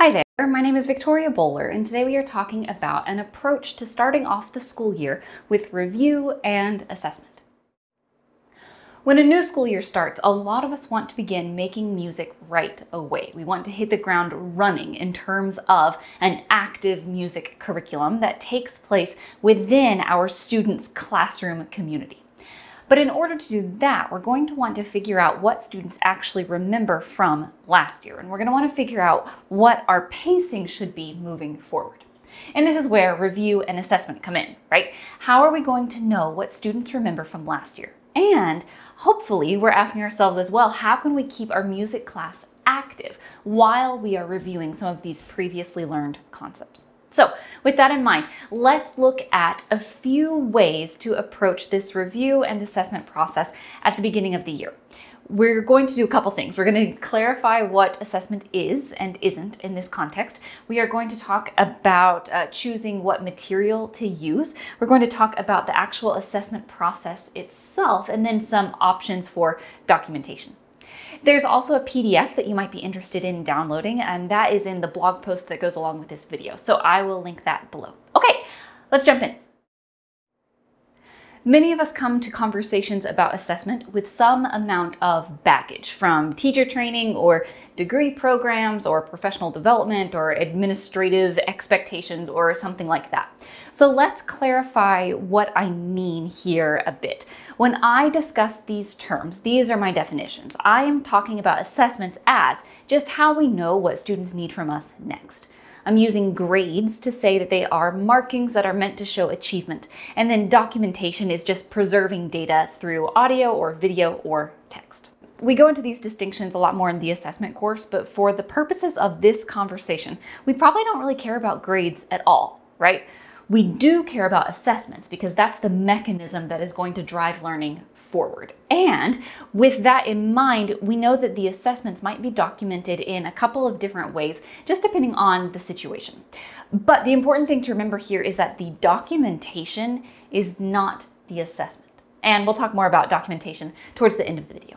Hi there, my name is Victoria Bowler, and today we are talking about an approach to starting off the school year with review and assessment. When a new school year starts, a lot of us want to begin making music right away. We want to hit the ground running in terms of an active music curriculum that takes place within our students' classroom community. But in order to do that, we're going to want to figure out what students actually remember from last year. And we're going to want to figure out what our pacing should be moving forward. And this is where review and assessment come in, right? How are we going to know what students remember from last year? And hopefully we're asking ourselves as well, how can we keep our music class active while we are reviewing some of these previously learned concepts? So with that in mind, let's look at a few ways to approach this review and assessment process at the beginning of the year. We're going to do a couple things. We're going to clarify what assessment is and isn't in this context. We are going to talk about choosing what material to use. We're going to talk about the actual assessment process itself, and then some options for documentation. There's also a PDF that you might be interested in downloading, and that is in the blog post that goes along with this video. So I will link that below. Okay, let's jump in. Many of us come to conversations about assessment with some amount of baggage from teacher training or degree programs or professional development or administrative expectations or something like that. So let's clarify what I mean here a bit. When I discuss these terms, these are my definitions. I am talking about assessments as just how we know what students need from us next. I'm using grades to say that they are markings that are meant to show achievement. And then documentation is just preserving data through audio or video or text. We go into these distinctions a lot more in the assessment course, but for the purposes of this conversation, we probably don't really care about grades at all, right? We do care about assessments because that's the mechanism that is going to drive learning forward. And with that in mind, we know that the assessments might be documented in a couple of different ways, just depending on the situation. But the important thing to remember here is that the documentation is not the assessment. And we'll talk more about documentation towards the end of the video.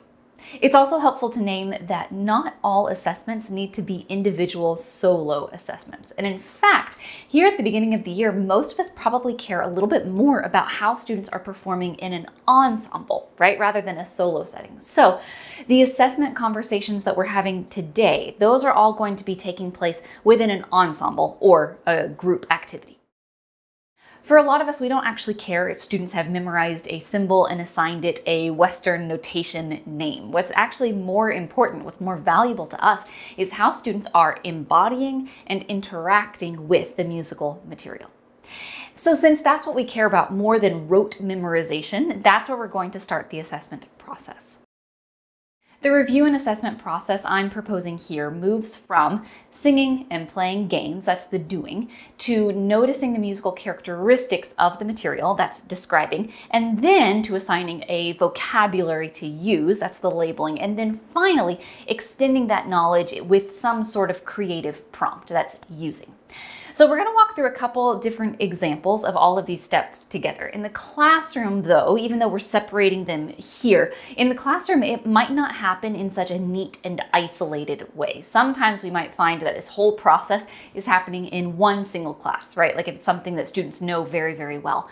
It's also helpful to name that not all assessments need to be individual solo assessments. And in fact, here at the beginning of the year, most of us probably care a little bit more about how students are performing in an ensemble, right? Rather than a solo setting. So the assessment conversations that we're having today, those are all going to be taking place within an ensemble or a group activity. For a lot of us, we don't actually care if students have memorized a symbol and assigned it a Western notation name. What's actually more important, what's more valuable to us, is how students are embodying and interacting with the musical material. So since that's what we care about more than rote memorization, that's where we're going to start the assessment process. The review and assessment process I'm proposing here moves from singing and playing games, that's the doing, to noticing the musical characteristics of the material, that's describing, and then to assigning a vocabulary to use, that's the labeling, and then finally extending that knowledge with some sort of creative prompt, that's using. So we're going to walk through a couple different examples of all of these steps together. In the classroom though, even though we're separating them here, in the classroom it might not happen in such a neat and isolated way. Sometimes we might find that this whole process is happening in one single class, right? Like if it's something that students know very, very well.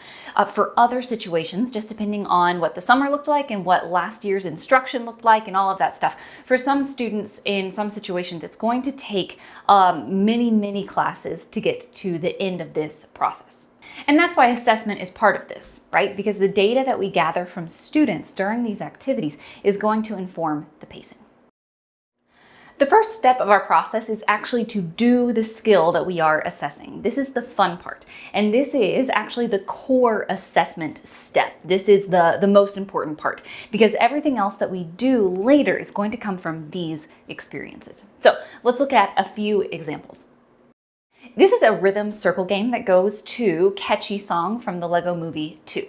For other situations, just depending on what the summer looked like and what last year's instruction looked like and all of that stuff, for some students in some situations, it's going to take many classes to get to the end of this process. And that's why assessment is part of this, right? Because the data that we gather from students during these activities is going to inform the pacing. The first step of our process is actually to do the skill that we are assessing. This is the fun part. And this is actually the core assessment step. This is the most important part because everything else that we do later is going to come from these experiences. So let's look at a few examples. This is a rhythm circle game that goes to Catchy Song from the Lego Movie 2.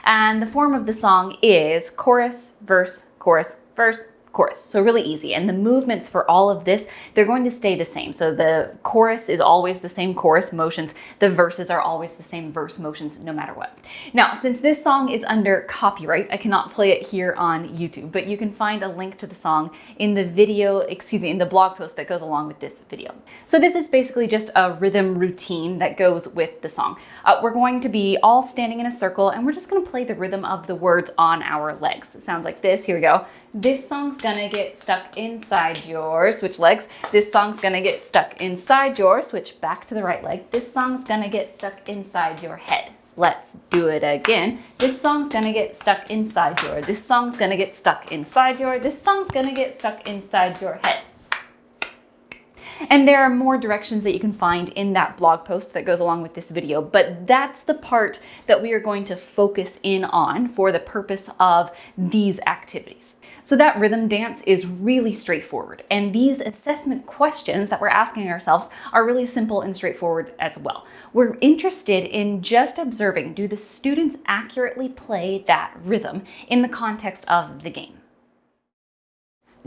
And the form of the song is chorus, verse, chorus, verse, chorus. So really easy. And the movements for all of this, they're going to stay the same. So the chorus is always the same chorus motions. The verses are always the same verse motions, no matter what. Now, since this song is under copyright, I cannot play it here on YouTube, but you can find a link to the song in the video, in the blog post that goes along with this video. So this is basically just a rhythm routine that goes with the song. We're going to be all standing in a circle, and we're just going to play the rhythm of the words on our legs. It sounds like this. Here we go. This song's gonna get stuck inside your, switch legs. This song's gonna get stuck inside your, switch back to the right leg. This song's gonna get stuck inside your head. Let's do it again. This song's gonna get stuck inside your, this song's gonna get stuck inside your, this song's gonna get stuck inside your head. And there are more directions that you can find in that blog post that goes along with this video, but that's the part that we are going to focus in on for the purpose of these activities. So that rhythm dance is really straightforward, and these assessment questions that we're asking ourselves are really simple and straightforward as well. We're interested in just observing, do the students accurately play that rhythm in the context of the game?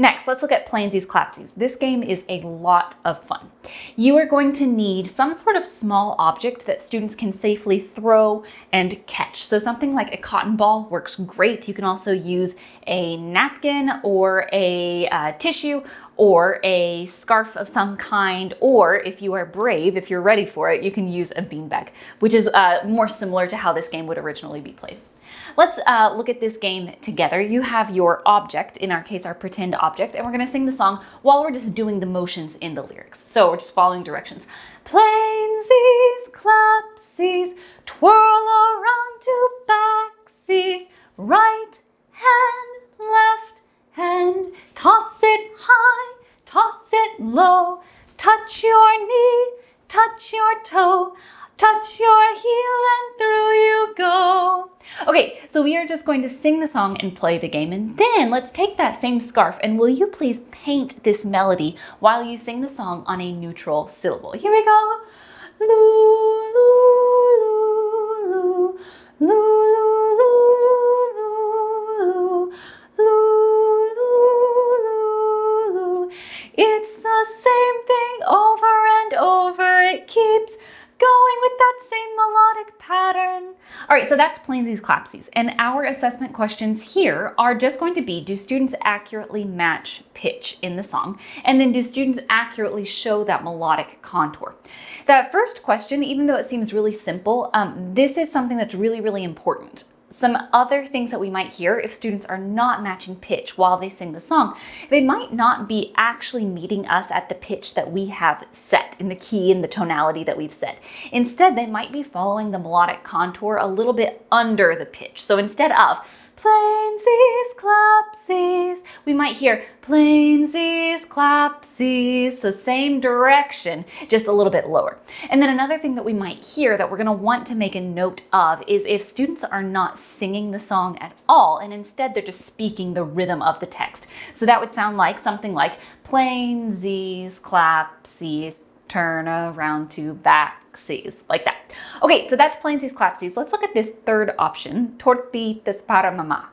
Next, let's look at Plainsies Clapsies. This game is a lot of fun. You are going to need some sort of small object that students can safely throw and catch. So something like a cotton ball works great. You can also use a napkin or a tissue or a scarf of some kind, or if you are brave, if you're ready for it, you can use a beanbag, which is more similar to how this game would originally be played. Let's look at this game together. You have your object, in our case, our pretend object, and we're gonna sing the song while we're just doing the motions in the lyrics. So we're just following directions. Plainsies, clapsies, twirl around to backsies, right hand, left hand, toss it high, toss it low, touch your knee, touch your toe, touch your heel and through you go. Okay, so we are just going to sing the song and play the game, and then let's take that same scarf and will you please paint this melody while you sing the song on a neutral syllable. Here we go. Loo, loo, loo, loo, loo, loo, loo, loo, loo. It's the same thing over and over. It keeps going with that same melodic pattern. All right, so that's Plainsies Clapsies. And our assessment questions here are just going to be, do students accurately match pitch in the song? And then do students accurately show that melodic contour? That first question, even though it seems really simple, this is something that's really, really important. Some other things that we might hear if students are not matching pitch while they sing the song, they might not be actually meeting us at the pitch that we have set, in the key and the tonality that we've set. Instead, they might be following the melodic contour a little bit under the pitch. So instead of Plainsies, clapsies, we might hear Plainsies, clapsies. So same direction, just a little bit lower. And then another thing that we might hear that we're going to want to make a note of is if students are not singing the song at all, and instead they're just speaking the rhythm of the text. So that would sound like something like Plainsies, clapsies, turn around to backsies, like that. Okay, so that's Plainsies, clapsies. Let's look at this third option, tortitas para mamá.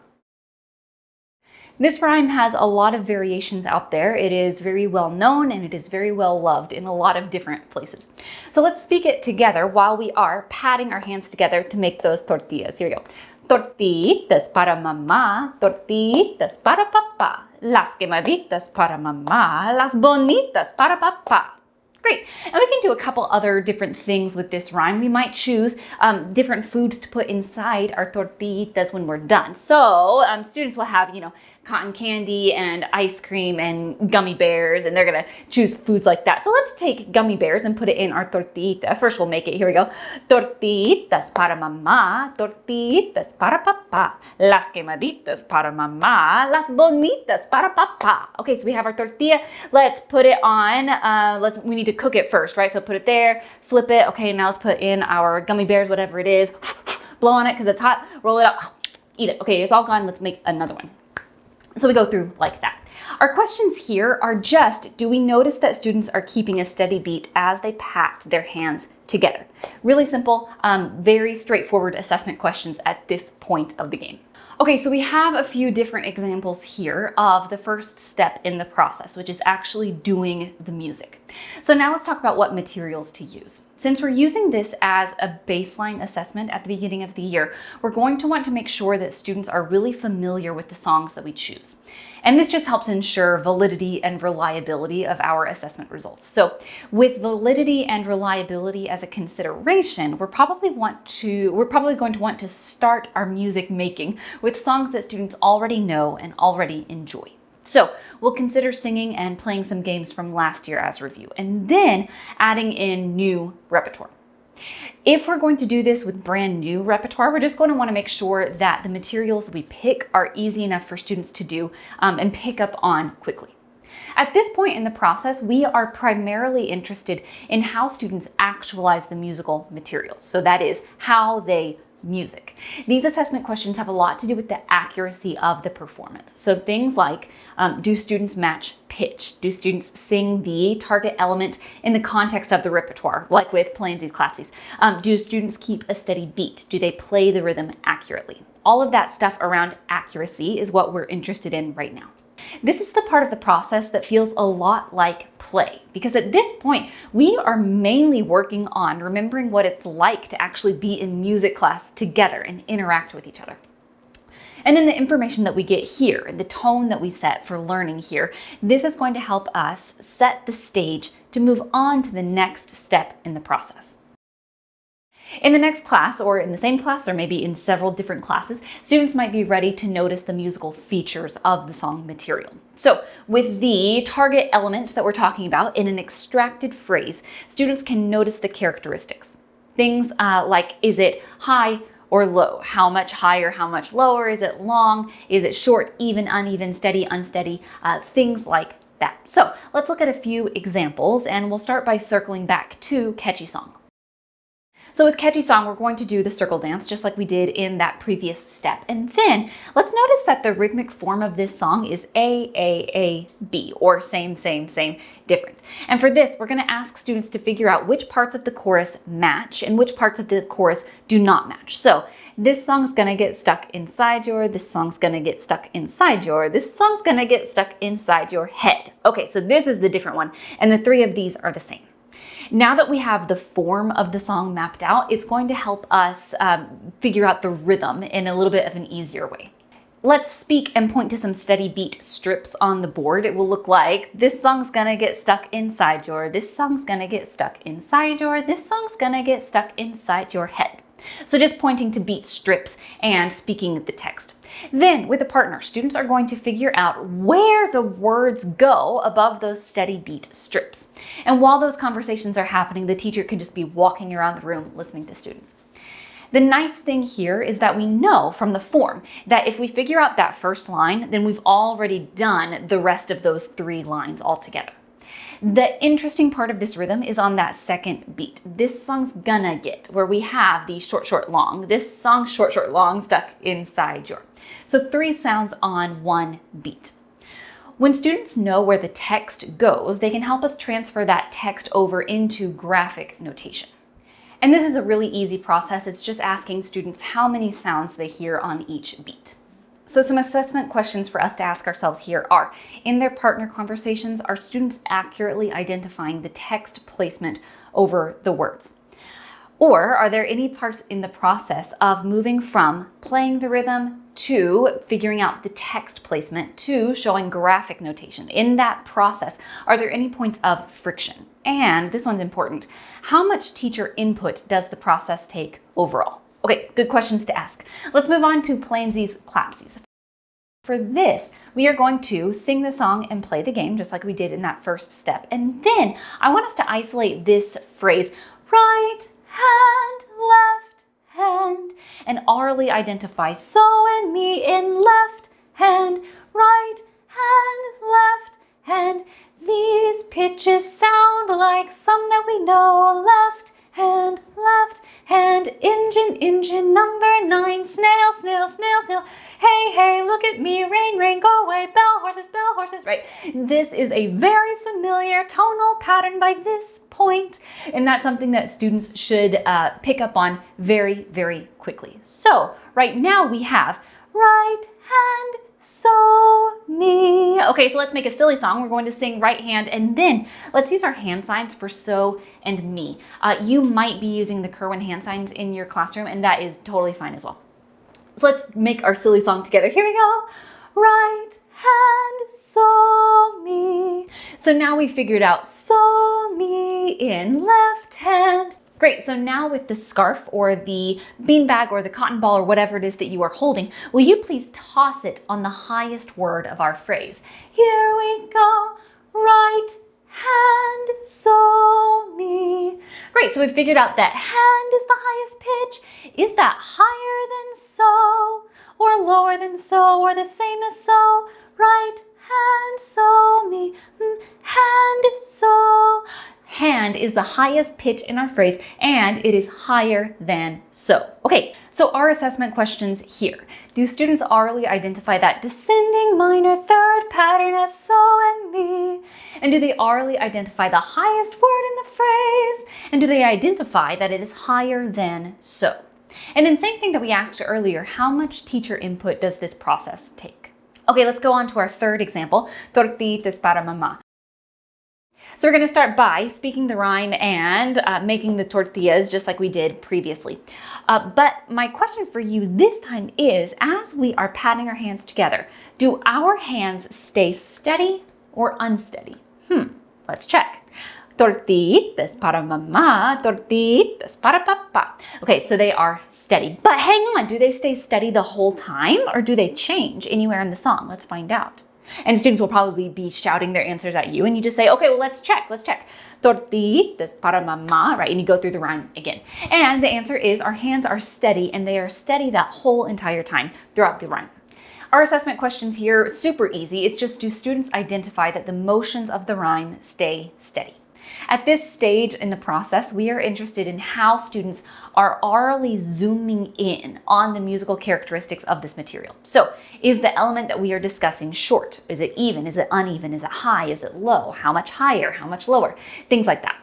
This rhyme has a lot of variations out there. It is very well known and it is very well loved in a lot of different places. So let's speak it together while we are patting our hands together to make those tortillas. Here we go. Tortitas para mamá, tortitas para papá, las quemaditas para mamá, las bonitas para papá. Great. And we can do a couple other different things with this rhyme. We might choose different foods to put inside our tortillitas when we're done. So students will have, cotton candy and ice cream and gummy bears, and they're going to choose foods like that. So let's take gummy bears and put it in our tortillita. First we'll make it. Here we go. Tortillitas para mamá, tortillitas para papá, las quemaditas para mamá, las bonitas para papá. Okay, so we have our tortilla. Let's put it on. We need to cook it first, right? So put it there, flip it. Okay, now let's put in our gummy bears, whatever it is. Blow on it because it's hot. Roll it up. Eat it. Okay, it's all gone. Let's make another one. So we go through like that. Our questions here are just, do we notice that students are keeping a steady beat as they pat their hands together? Really simple, very straightforward assessment questions at this point of the game. Okay, so we have a few different examples here of the first step in the process, which is actually doing the music. So now let's talk about what materials to use. Since we're using this as a baseline assessment at the beginning of the year, we're going to want to make sure that students are really familiar with the songs that we choose. And this just helps ensure validity and reliability of our assessment results. So with validity and reliability as a consideration, we're probably going to want to start our music making with songs that students already know and already enjoy. So we'll consider singing and playing some games from last year as review, and then adding in new repertoire. If we're going to do this with brand new repertoire, we're just going to want to make sure that the materials we pick are easy enough for students to do and pick up on quickly. At this point in the process, we are primarily interested in how students actualize the musical materials. So that is how they music. These assessment questions have a lot to do with the accuracy of the performance. So things like, do students match pitch? Do students sing the target element in the context of the repertoire, like with Plansies, Clapsies? Do students keep a steady beat? Do they play the rhythm accurately? All of that stuff around accuracy is what we're interested in right now. This is the part of the process that feels a lot like play, because at this point, we are mainly working on remembering what it's like to actually be in music class together and interact with each other. And then the information that we get here and the tone that we set for learning here, this is going to help us set the stage to move on to the next step in the process. In the next class, or in the same class, or maybe in several different classes, students might be ready to notice the musical features of the song material. So with the target element that we're talking about in an extracted phrase, students can notice the characteristics. Things like, is it high or low? How much higher, how much lower? Is it long? Is it short, even, uneven, steady, unsteady? Things like that. So let's look at a few examples, and we'll start by circling back to Catchy Song. So with Catchy Song, we're going to do the circle dance just like we did in that previous step. And then let's notice that the rhythmic form of this song is A, A, A, B, or same, same, same, different. And for this, we're going to ask students to figure out which parts of the chorus match and which parts of the chorus do not match. So this song's going to get stuck inside your, this song's going to get stuck inside your, this song's going to get stuck inside your head. Okay, so this is the different one, and the three of these are the same. Now that we have the form of the song mapped out, it's going to help us figure out the rhythm in a little bit of an easier way. Let's speak and point to some steady beat strips on the board. It will look like this song's gonna get stuck inside your, this song's gonna get stuck inside your, this song's gonna get stuck inside your head. So just pointing to beat strips and speaking the text. Then with a partner, students are going to figure out where the words go above those steady beat strips. And while those conversations are happening, the teacher can just be walking around the room listening to students. The nice thing here is that we know from the form that if we figure out that first line, then we've already done the rest of those three lines altogether. The interesting part of this rhythm is on that second beat. This song's gonna get, where we have the short, short, long. This song, short, short, long, stuck inside your. So three sounds on one beat. When students know where the text goes, they can help us transfer that text over into graphic notation. And this is a really easy process. It's just asking students how many sounds they hear on each beat. So some assessment questions for us to ask ourselves here are, in their partner conversations, are students accurately identifying the text placement over the words? Or are there any parts in the process of moving from playing the rhythm to figuring out the text placement to showing graphic notation? In that process, are there any points of friction? And this one's important. How much teacher input does the process take overall? Okay, good questions to ask. Let's move on to Plansies, Clapsies. For this, we are going to sing the song and play the game, just like we did in that first step. And then I want us to isolate this phrase, right hand, left hand, and orally identify so and me in left hand, right hand, left hand. These pitches sound like some that we know, left hand, engine, engine, number 9, snail, snail, snail, snail, hey, hey, look at me, rain, rain, go away, bell horses, right? This is a very familiar tonal pattern by this point, and that's something that students should pick up on very, very quickly. So right now we have right hand, so, mi. Okay, so let's make a silly song. We're going to sing right hand, and then let's use our hand signs for so and mi. You might be using the Kerwin hand signs in your classroom, and that is totally fine as well. So let's make our silly song together. Here we go. Right hand, so, mi. So now we've figured out so, mi in left hand. Great, so now with the scarf or the beanbag or the cotton ball or whatever it is that you are holding, will you please toss it on the highest word of our phrase? Here we go, right hand, so, mi. Great, so we've figured out that hand is the highest pitch. Is that higher than so, or lower than so, or the same as so? Right hand, so, mi, hand, so. Hand is the highest pitch in our phrase, and it is higher than so. Okay, so our assessment questions here. Do students orally identify that descending minor third pattern as so and mi? And do they orally identify the highest word in the phrase? And do they identify that it is higher than so? And then same thing that we asked earlier, how much teacher input does this process take? Okay, let's go on to our third example, tortitas para mamá. So we're going to start by speaking the rhyme and making the tortillas just like we did previously. But my question for you this time is, as we are patting our hands together, do our hands stay steady or unsteady? Let's check. Tortitas para mamá, tortitas para papá. Okay, so they are steady. But hang on, do they stay steady the whole time or do they change anywhere in the song? Let's find out. And students will probably be shouting their answers at you and you just say, okay, well, let's check. Tortitas para mamá, right? And you go through the rhyme again. And the answer is our hands are steady and they are steady that whole entire time throughout the rhyme. Our assessment questions here, super easy. It's just, do students identify that the motions of the rhyme stay steady? At this stage in the process, we are interested in how students are orally zooming in on the musical characteristics of this material. So, is the element that we are discussing short? Is it even? Is it uneven? Is it high? Is it low? How much higher? How much lower? Things like that.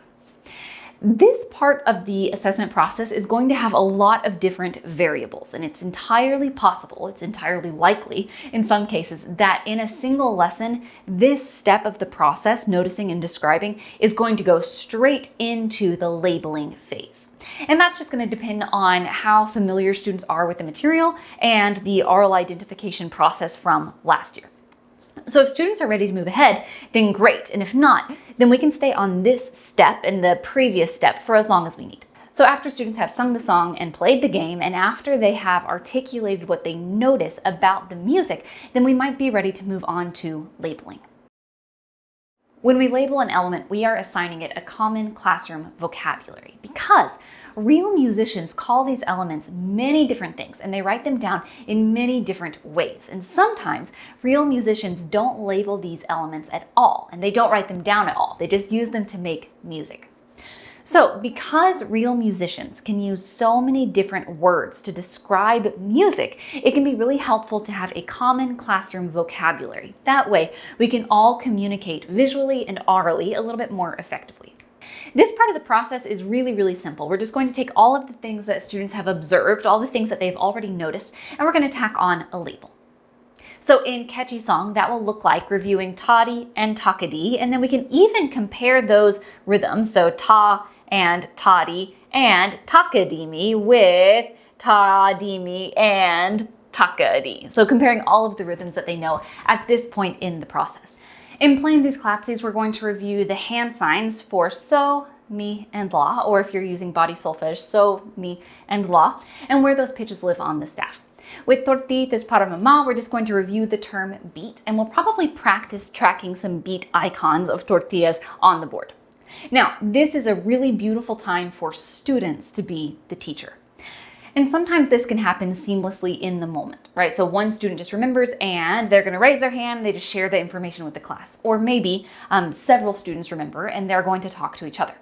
This part of the assessment process is going to have a lot of different variables, and it's entirely possible, it's entirely likely in some cases, that in a single lesson, this step of the process, noticing and describing, is going to go straight into the labeling phase. And that's just going to depend on how familiar students are with the material and the oral identification process from last year. So if students are ready to move ahead, then great. And if not, then we can stay on this step and the previous step for as long as we need. So after students have sung the song and played the game, and after they have articulated what they notice about the music, then we might be ready to move on to labeling. When we label an element, we are assigning it a common classroom vocabulary because real musicians call these elements many different things and they write them down in many different ways. And sometimes real musicians don't label these elements at all and they don't write them down at all. They just use them to make music. So because real musicians can use so many different words to describe music, it can be really helpful to have a common classroom vocabulary. That way, we can all communicate visually and orally a little bit more effectively. This part of the process is really, really simple. We're just going to take all of the things that students have observed, all the things that they've already noticed, and we're going to tack on a label. So in Catchy Song, that will look like reviewing tadi and takadi, and then we can even compare those rhythms, so ta and tadi and takadimi with tadimi and takadi. So comparing all of the rhythms that they know at this point in the process. In Plainsies Clapsies, we're going to review the hand signs for so, mi, and la, or if you're using body solfege, so, mi, and la, and where those pitches live on the staff. With tortitas para mamá, we're just going to review the term beat, and we'll probably practice tracking some beat icons of tortillas on the board. Now, this is a really beautiful time for students to be the teacher. And sometimes this can happen seamlessly in the moment, right? So one student just remembers and they're going to raise their hand and they just share the information with the class. Or maybe several students remember and they're going to talk to each other.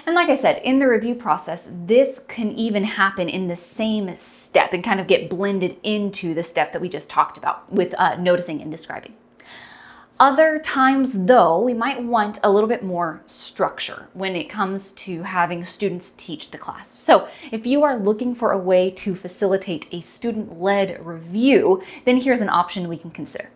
And like I said, in the review process, this can even happen in the same step and kind of get blended into the step that we just talked about with noticing and describing. Other times, though, we might want a little bit more structure when it comes to having students teach the class. So if you are looking for a way to facilitate a student-led review, then here's an option we can consider.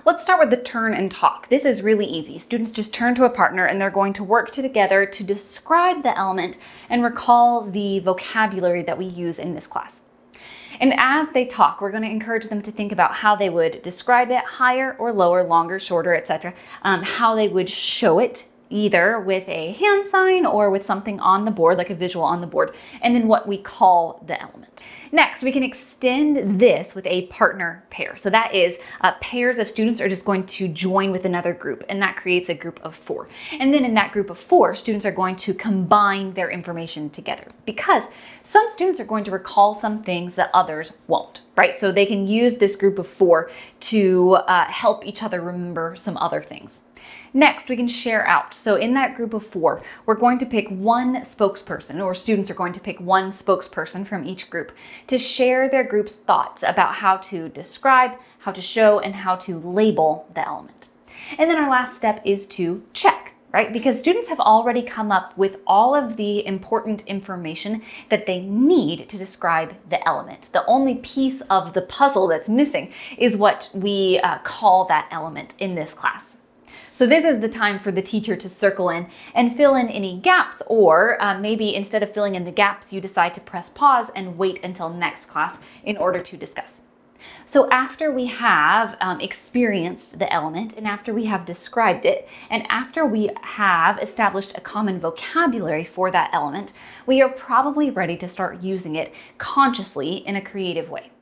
Let's start with the turn and talk. This is really easy. Students just turn to a partner and they're going to work together to describe the element and recall the vocabulary that we use in this class. And as they talk, we're going to encourage them to think about how they would describe it, higher or lower, longer, shorter, etc. How they would show it, either with a hand sign or with something on the board, like a visual on the board, and then what we call the element. Next, we can extend this with a partner pair. So that is pairs of students are just going to join with another group, and that creates a group of 4. And then in that group of 4, students are going to combine their information together, because some students are going to recall some things that others won't, right? So they can use this group of 4 to help each other remember some other things. Next, we can share out. So in that group of 4, we're going to pick one spokesperson, or students are going to pick one spokesperson from each group to share their group's thoughts about how to describe, how to show, and how to label the element. And then our last step is to check, right? Because students have already come up with all of the important information that they need to describe the element. The only piece of the puzzle that's missing is what we call that element in this class. So this is the time for the teacher to circle in and fill in any gaps, or maybe instead of filling in the gaps, you decide to press pause and wait until next class in order to discuss. So after we have experienced the element, and after we have described it, and after we have established a common vocabulary for that element, we are probably ready to start using it consciously in a creative way.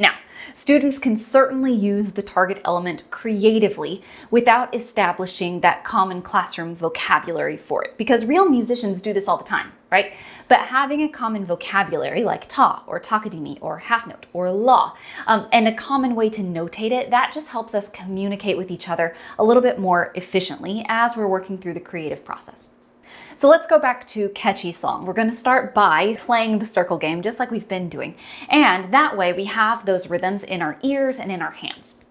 Now, students can certainly use the target element creatively without establishing that common classroom vocabulary for it, because real musicians do this all the time, right? But having a common vocabulary like ta or takadimi or half note or la, and a common way to notate it, that just helps us communicate with each other a little bit more efficiently as we're working through the creative process. So let's go back to catchy song. We're going to start by playing the circle game just like we've been doing. And that way we have those rhythms in our ears and in our hands.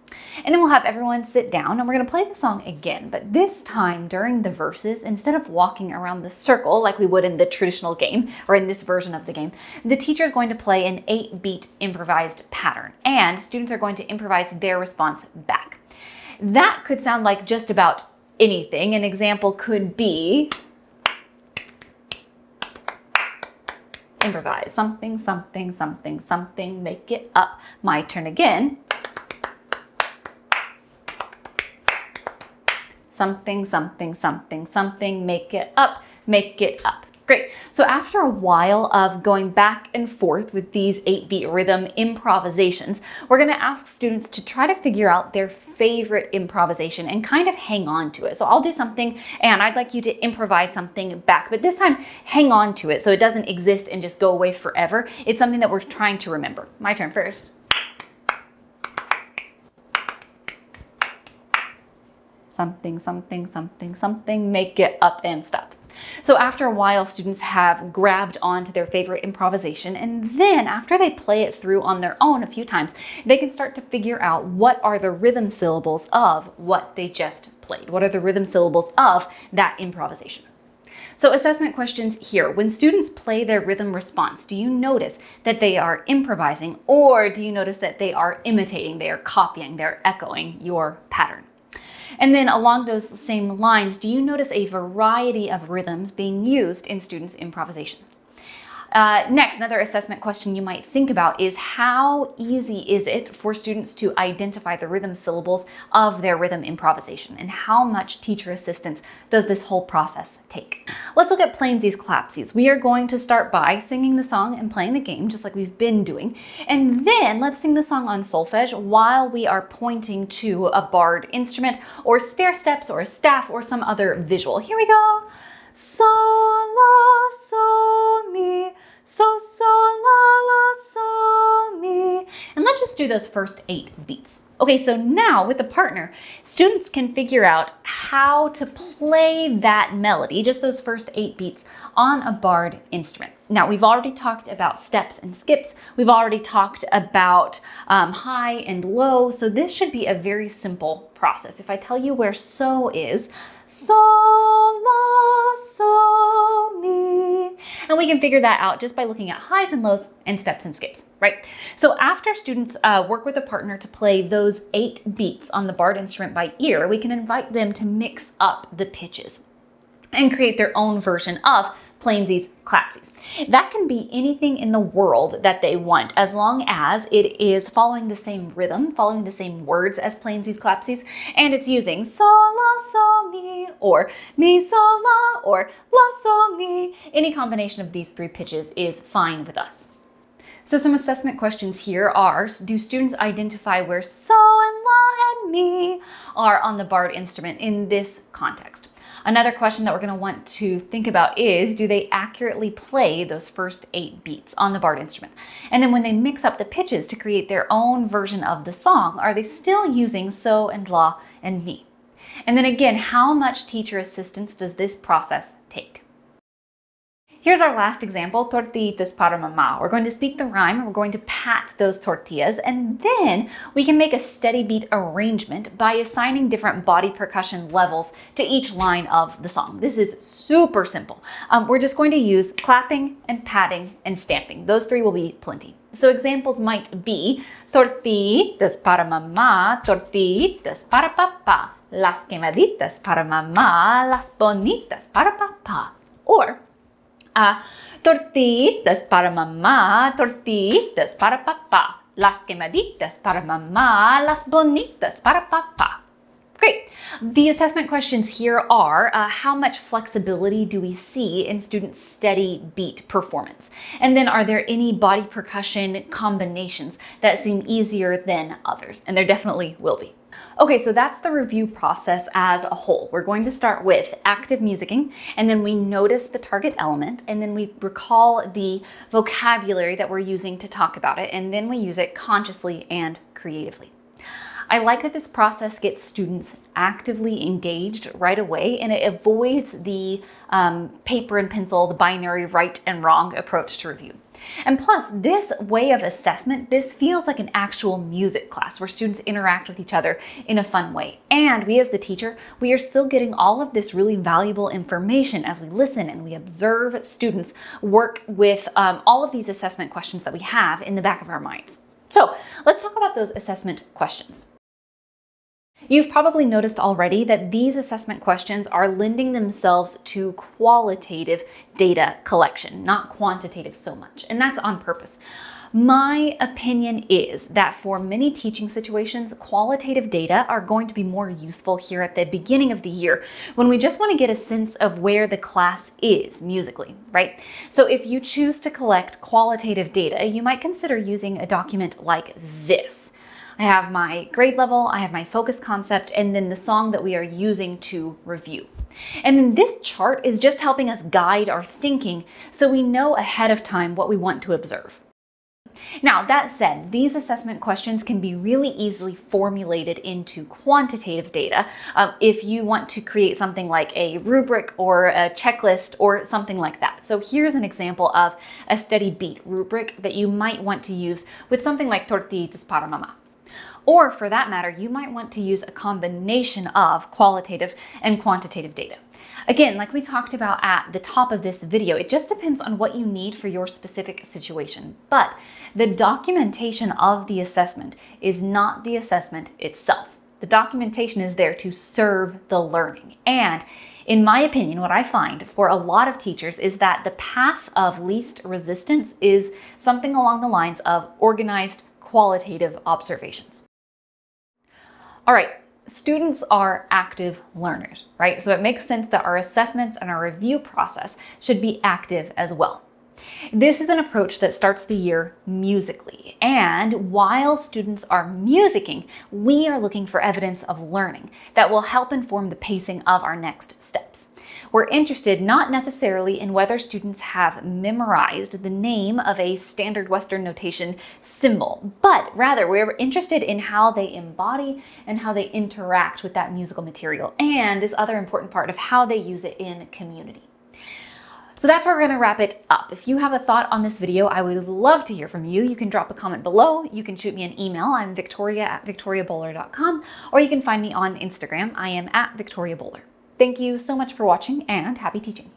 And then we'll have everyone sit down and we're going to play the song again. But this time during the verses, instead of walking around the circle like we would in the traditional game or in this version of the game, the teacher is going to play an 8-beat improvised pattern. And students are going to improvise their response back. That could sound like just about anything. An example could be improvise something, something, something, something, make it up. My turn again. Something, something, something, something, make it up, make it up. Great. So after a while of going back and forth with these 8-beat rhythm improvisations, we're going to ask students to try to figure out their favorite improvisation and kind of hang on to it. So I'll do something and I'd like you to improvise something back, but this time hang on to it so it doesn't exist and just go away forever. It's something that we're trying to remember. My turn first. Something, something, something, something, make it up and stop. So after a while, students have grabbed onto their favorite improvisation, and then after they play it through on their own a few times, they can start to figure out what are the rhythm syllables of what they just played. What are the rhythm syllables of that improvisation? So assessment questions here. When students play their rhythm response, do you notice that they are improvising, or do you notice that they are imitating, they are copying, they're echoing your pattern? And then along those same lines, do you notice a variety of rhythms being used in students' improvisation? Next, another assessment question you might think about is how easy is it for students to identify the rhythm syllables of their rhythm improvisation, and how much teacher assistance does this whole process take? Let's look at plainsies clapsies. We are going to start by singing the song and playing the game just like we've been doing, and then let's sing the song on solfege while we are pointing to a barred instrument or stair steps or a staff or some other visual. Here we go. So, la, so, mi, so, la, la, so, mi. And let's just do those first 8 beats. Okay, so now with the partner, students can figure out how to play that melody, just those first 8 beats, on a barred instrument. Now, we've already talked about steps and skips. We've already talked about high and low, so this should be a very simple process. If I tell you where so is, sol, la, sol, mi. And we can figure that out just by looking at highs and lows and steps and skips, right? So after students work with a partner to play those 8 beats on the barred instrument by ear, we can invite them to mix up the pitches and create their own version of plainsies, clapsies. That can be anything in the world that they want, as long as it is following the same rhythm, following the same words as plainsies, clapsies, and it's using sol, la, sol, mi, or mi, sol, la, or la, sol, mi. Any combination of these 3 pitches is fine with us. So some assessment questions here are, do students identify where so and la and mi are on the barred instrument in this context? Another question that we're going to want to think about is, do they accurately play those first 8 beats on the barred instrument? And then when they mix up the pitches to create their own version of the song, are they still using so and la and mi? And then again, how much teacher assistance does this process take? Here's our last example, tortillitas para mamá. We're going to speak the rhyme, we're going to pat those tortillas, and then we can make a steady beat arrangement by assigning different body percussion levels to each line of the song. This is super simple. We're just going to use clapping and patting and stamping. Those 3 will be plenty. So examples might be tortillitas para mamá, tortillitas para papá, las quemaditas para mamá, las bonitas para papá. Or tortillitas para mamá, tortillitas para papá, las quemaditas para mamá, las bonitas para papá. Great. The assessment questions here are, how much flexibility do we see in students' steady beat performance? And then are there any body percussion combinations that seem easier than others? And there definitely will be. Okay, so that's the review process as a whole. We're going to start with active musicking, and then we notice the target element, and then we recall the vocabulary that we're using to talk about it, and then we use it consciously and creatively. I like that this process gets students actively engaged right away, and it avoids the paper and pencil, the binary right and wrong approach to review. And plus, this way of assessment, this feels like an actual music class where students interact with each other in a fun way. And we as the teacher, we are still getting all of this really valuable information as we listen and we observe students work with all of these assessment questions that we have in the back of our minds. So let's talk about those assessment questions. You've probably noticed already that these assessment questions are lending themselves to qualitative data collection, not quantitative so much, and that's on purpose. My opinion is that for many teaching situations, qualitative data are going to be more useful here at the beginning of the year when we just want to get a sense of where the class is musically, right? So if you choose to collect qualitative data, you might consider using a document like this. I have my grade level, I have my focus concept, and then the song that we are using to review. And then this chart is just helping us guide our thinking so we know ahead of time what we want to observe. Now, that said, these assessment questions can be really easily formulated into quantitative data if you want to create something like a rubric or a checklist or something like that. So here's an example of a steady beat rubric that you might want to use with something like tortillitas para mamá. Or for that matter, you might want to use a combination of qualitative and quantitative data. Again, like we talked about at the top of this video, it just depends on what you need for your specific situation. But the documentation of the assessment is not the assessment itself. The documentation is there to serve the learning. And in my opinion, what I find for a lot of teachers is that the path of least resistance is something along the lines of organized qualitative observations. All right, students are active learners, right? So it makes sense that our assessments and our review process should be active as well. This is an approach that starts the year musically, and while students are musicking, we are looking for evidence of learning that will help inform the pacing of our next steps. We're interested not necessarily in whether students have memorized the name of a standard Western notation symbol, but rather we're interested in how they embody and how they interact with that musical material, and this other important part of how they use it in community. So that's where we're going to wrap it up. If you have a thought on this video, I would love to hear from you. You can drop a comment below. You can shoot me an email. I'm victoria@victoriabowler.com, or you can find me on Instagram. I am @victoriabowler. Thank you so much for watching, and happy teaching.